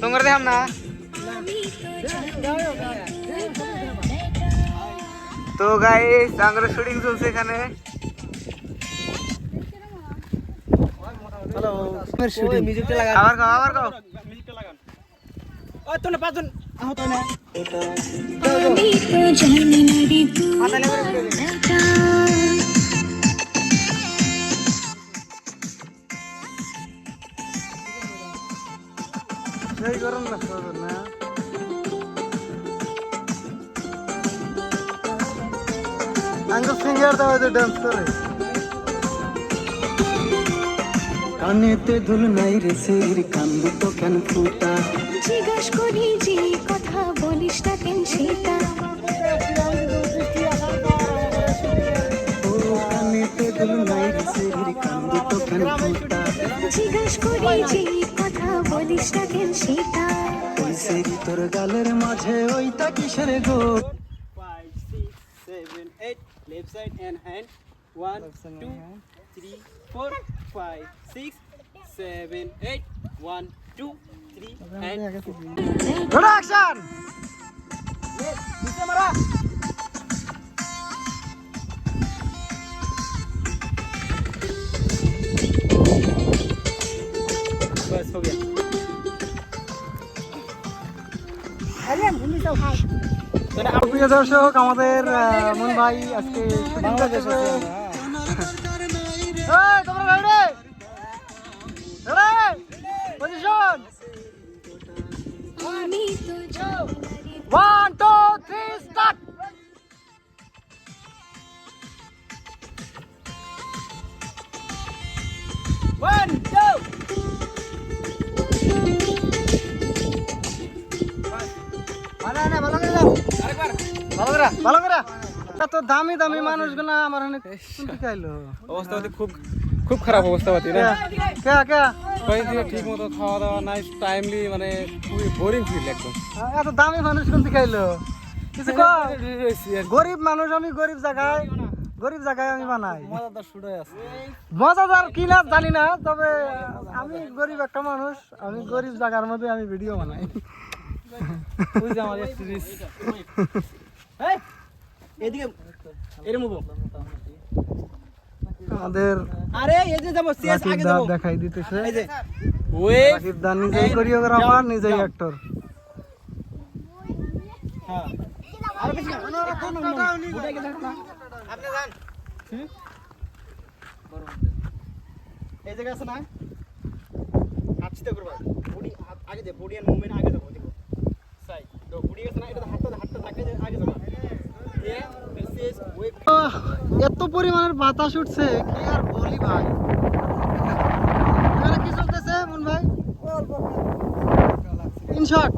তোমার দেখাম না তো গাইস আঙ্গুর শুটিং চলছে এখানে হ্যালো মিউজিকটা লাগান আবার গাও মিউজিকটা লাগান ওই তো না পাঁচজন আহত না আমি তো জানি না রে মাথা লাগবে সেই গরম লাগছে না আঙ্গুর সিঙ্গার দাও তো ডান্স করে কানেতে ধুল নাই রে সের কান্দ তো কেন ফুটা জিজ্ঞাস করি যে কথা বলিস না কেন সেটা ও কানেতে ধুল নাই রে সের কান্দ তো কেন ফুটা জিজ্ঞাস করি যে কথা বলিস না কেন সেটা ওই সেরি তোর গালের মাঝে ওইটা কিসের গো 5 6 7 8 left side and hand 1 2 3 4 5 6 7 8 1 2 3 and production नीचे मारा बस हो गया প্রিয় দর্শক আমাদের মন ভাই আজকে শুটিং করতেছে এই তোমরা রেডি পজিশন আমি তো জানি না রে 1 2 3 স্টার্ট वन टू ভালো করে দাও আরেকবার ভালো করে এত দামি দামি মানুষগুলো আমার অনেক শুনতে চাইলো অবস্থাপাতি খুব খুব খারাপ অবস্থাপাতি না কে কে কয়েকদিন ঠিক মতো খাওয়া দাওয়া নাই টাইমলি মানে খুবই বোরিং ফিল একদম এত দামি মানুষ শুনতে চাইলো কিছু কও? গরিব মানুষ আমি গরিব জায়গায় আমি বানাই মজাদার শুট হয়ে আছে মজাদার কি না জানি না তবে আমি গরিব একটা মানুষ আমি গরিব জায়গার মধ্যে আমি ভিডিও বানাই ওই যে আমাদের সিরিজ এই এদিকে এর মুভ আমাদের আরে এই যে যাবো সিএস রাকিব আগে দা যাবো দেখাই দিতেছে এই যে ওয়ে রাকিব দা নিজেই কোরিওগ্রাফার নিজেই অ্যাক্টর হ্যাঁ আর কিছু না উঠে গেছে না আপনি যান এই জায়গা আছে না হাত চিন্তা করবা বডি আগে দে বডি এন্ড মুভমেন্ট আগে যাবো দেখো সাই তো বডি আছে না এটা হাতটা থাকে আগে যাবো এ দিস ওয়ে এত পরিমাণের বাতাস উঠছে কি আর বলি ভাই এখানে কি চলতেছে মন ভাই ইনশট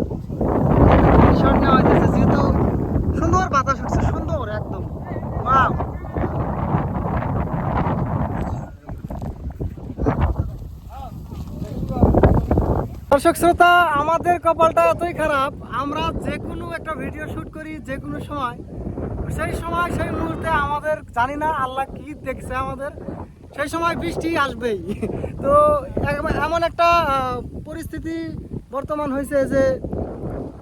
নেওয়া হইতেছে যেহেতু সুন্দর বাতাস উঠছে সুন্দর একদম ওয়াও দর্শক শ্রোতা আমাদের কপালটা এতই খারাপ আমরা যে কোনো একটা ভিডিও শুট করি যে কোনো সময় সেই মুহূর্তে আমাদের জানি না আল্লাহ কি দেখছে আমাদের সেই সময় বৃষ্টি আসবেই তো এমন একটা পরিস্থিতি বর্তমান হয়েছে যে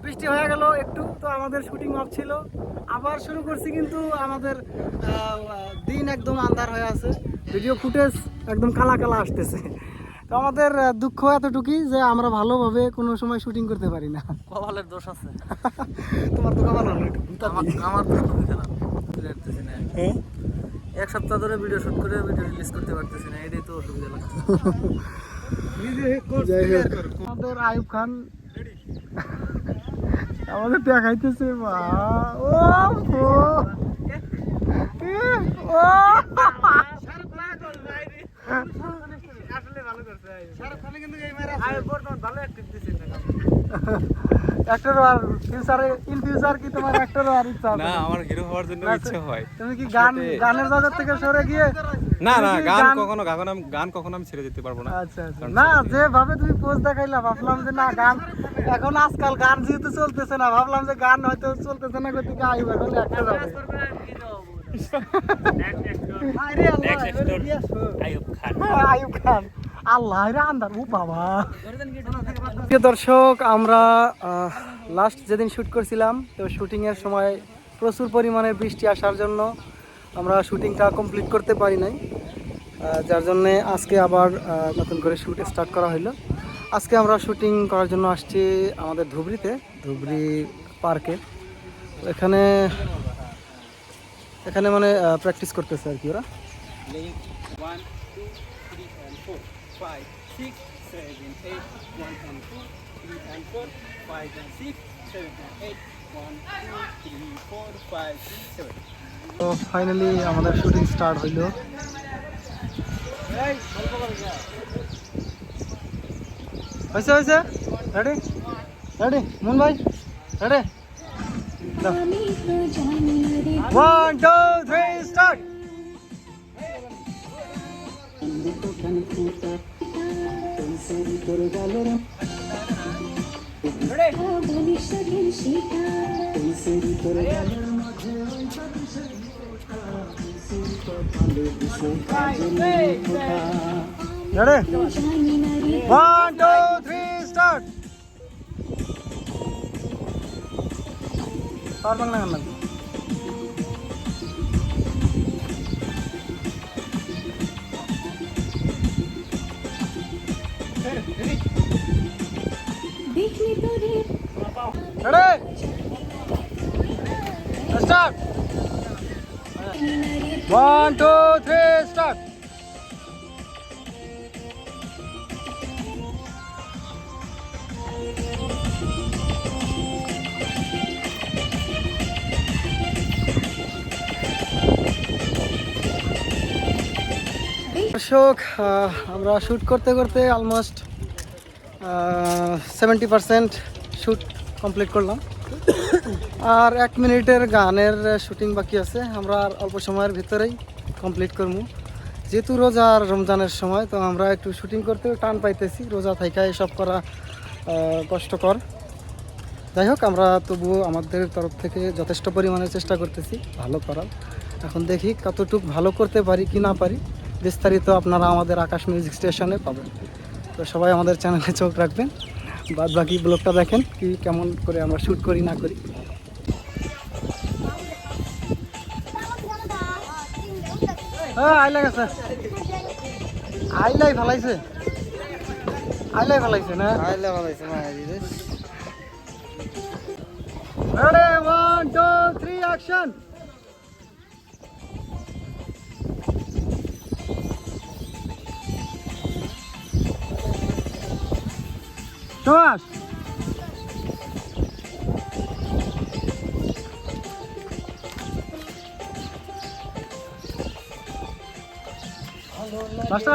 বৃষ্টি হয়ে গেল একটু তো আমাদের শুটিং অফ ছিল আবার শুরু করছি কিন্তু আমাদের দিন একদম আন্ধার হয়ে আছে ভিডিও ফুটেজ একদম কালা কালা আসতেছে তো আমাদের দুঃখ এতটুকুই যে আমরা ভালোভাবে কোনো সময় শুটিং করতে পারি না কপালের দোষ আছে তোমার তো কপাল হলো আমার তো খুবই খারাপ বুঝতে না এক সপ্তাহ ধরে ভিডিও শুট করে ভিডিও রিলিজ করতে পারতেছি না এটাই তো অসুবিধা লাগছে যাই হোক আমাদের আইয়ুব খান আমাদের দেখাইতেছে মা ও ও অ্যাক্টর আর ফিউচারে ইন ফিউচার কি তোমার অ্যাক্টর আর ইচ্ছা আছে? না আমার হিরো হওয়ার জন্য ইচ্ছে হয় তুমি কি গানের জগৎ থেকে সরে গিয়ে না না তুমি কি গান কখনো আমি ছেড়ে যেতে পারবো না আচ্ছা আচ্ছা না যেভাবে তুমি পোজ দেখাইলা ভাবলাম যে না গান এখন আজকাল গান যেহেতু চলতেছে না ভাবলাম যে গান হয়তো চলতেছে না করতে কি আইব এখন অ্যাক্টর হবে আইয়ুব খান আল্লাহ রে আন্দার ও বাবা। প্রিয় দর্শক, আমরা লাস্ট যেদিন শ্যুট করছিলাম তো শুটিংয়ের সময় প্রচুর পরিমাণে বৃষ্টি আসার জন্য আমরা শুটিংটা কমপ্লিট করতে পারি নাই, যার জন্যে আজকে আবার নতুন করে শ্যুট স্টার্ট করা হলো। আজকে আমরা শুটিং করার জন্য আসছি আমাদের ধুবড়িতে, ধুবড়ি পার্কে। এখানে এখানে মানে প্র্যাকটিস করতেছে আর কি ওরা। 1 2 3 and 4 5 6 7 8 1 and 2 3 and 4 5 and 6 7 and 8 1 2 3 4 5 6 7 তো ফাইনালি আমাদের শুটিং স্টার্ট হইলো। হয়েছে হয়েছে, রেডি রেডি মুন ভাই, রেডি, আমি তো জানি রে 1 2 3 স্টার্ট। কথা বলিস দিন সেটা রেডি জানি না রে 1 2 3 স্টার্ট। তার বাংলা গান লাগবে। দেখলি তো রে রেডি স্টার্ট। 1 2 3 স্টার্ট। দর্শক, আমরা শ্যুট করতে করতে অলমোস্ট 70% শ্যুট কমপ্লিট করলাম। আর 1 মিনিটের গানের শুটিং বাকি আছে, আমরা আর অল্প সময়ের ভিতরেই কমপ্লিট করবো। যেহেতু রোজা আর রমজানের সময়, তো আমরা একটু শুটিং করতে টান পাইতেছি, রোজা থাইকা এসব করা কষ্টকর। যাই হোক, আমরা তবুও আমাদের তরফ থেকে যথেষ্ট পরিমাণে চেষ্টা করতেছি ভালো করার। এখন দেখি কতটুকু ভালো করতে পারি কি না পারি, বিস্তারিত আপনারা আমাদের আকাশ মিউজিক স্টেশনে পাবেন। তো সবাই আমাদের চ্যানেলে চোখ রাখবেন, বাদ বাকি ব্লগটা দেখেন কি কেমন করে আমরা শ্যুট করি না করি। আইলাই গেছে, আইলাই ভালাইছে, আইলাই ভালাইছে না, আইলাই ভালাইছে না। Ready 1 2 3 action. Tomas! Basta,